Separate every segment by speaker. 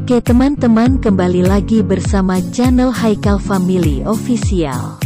Speaker 1: Oke teman-teman, kembali lagi bersama channel Haikal Family Official.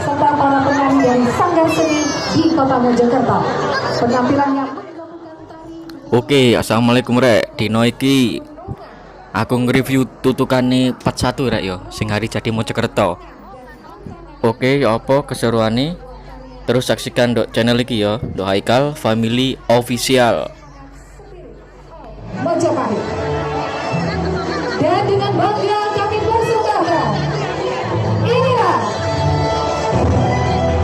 Speaker 2: Serta para penyanyi dari Sanggar Seni di Kota Mojokerto. Penampilannya.
Speaker 3: Oke, assalamualaikum rek. Dino iki aku nge-review tutukane 41 rek yo, sing hari jadi Mojokerto. Oke, ya apa keseruane? Terus saksikan dok channel iki yo, dok Haikal Family Official.
Speaker 2: Majapahit. Dan dengan bangga kami persembahkan, inilah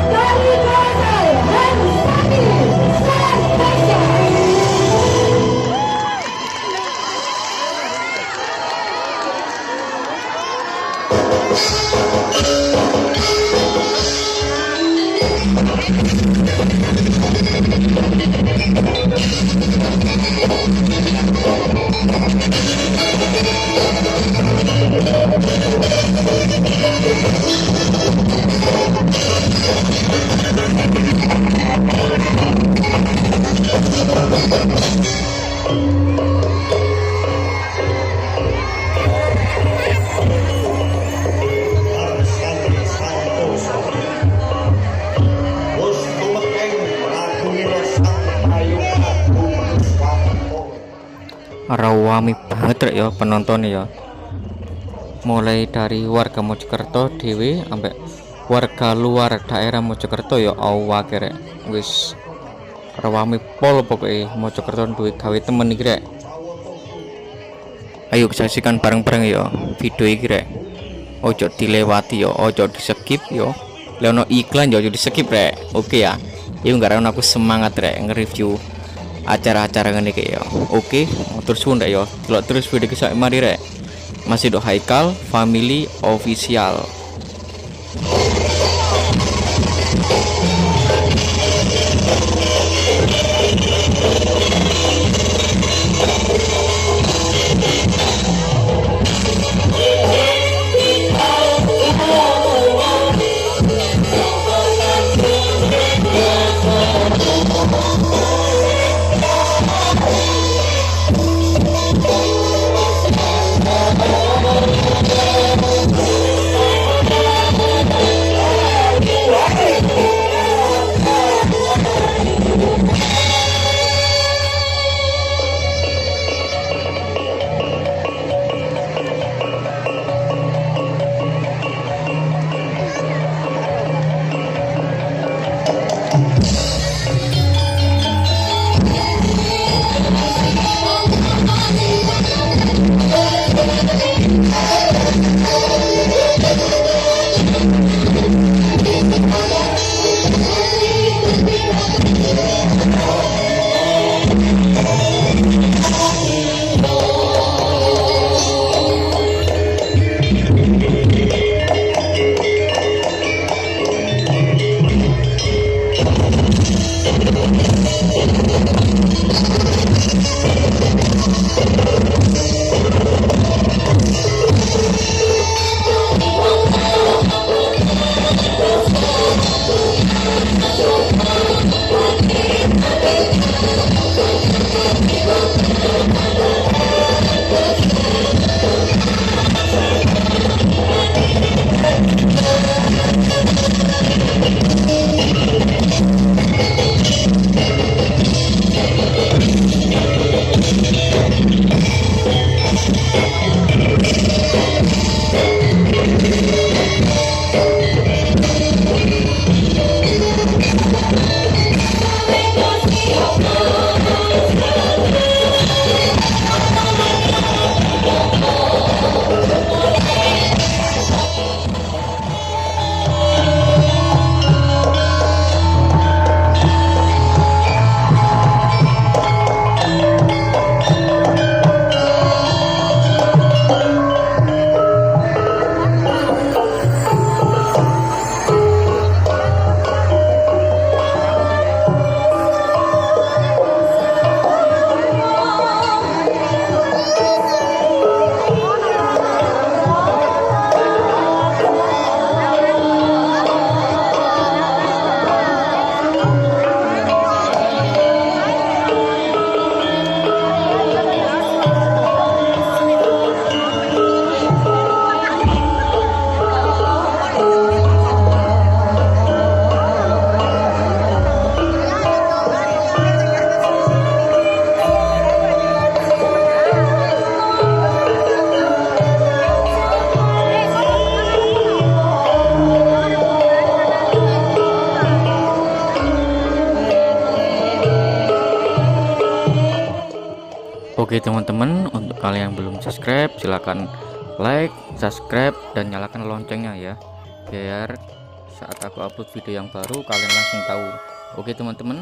Speaker 2: dari Partai dan Sandi Sarpesa.
Speaker 3: Rawami banget rek ya penonton ya. Mulai dari warga Mojokerto dhewe ambek warga luar daerah Mojokerto ya awake rek. Wis rawami pol pokoknya Mojokerto duwe gawe temen iki rek. Ayo saksikan bareng-bareng ya video iki rek. Ojo dilewati ya, ojo di skip ya. Leono iklan ya ojo di skip rek. Oke ya. Yo nggaran aku semangat rek nge-review acara-acara ngene iki ya. Oke, terus suwun rek ya. Delok terus video iki sak mari rek. Masih dok Haikal Family Official. Oke teman-teman, untuk kalian yang belum subscribe silahkan like, subscribe, dan nyalakan loncengnya ya, biar saat aku upload video yang baru kalian langsung tahu. Oke teman-teman.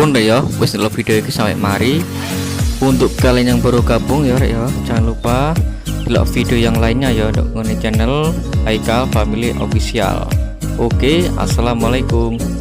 Speaker 3: suwun rek ya wis ndelok video iki sampai mari. Untuk kalian yang baru gabung ya rek ya, jangan lupa delok video yang lainnya ya di channel Haikal Family Official. Oke, assalamualaikum.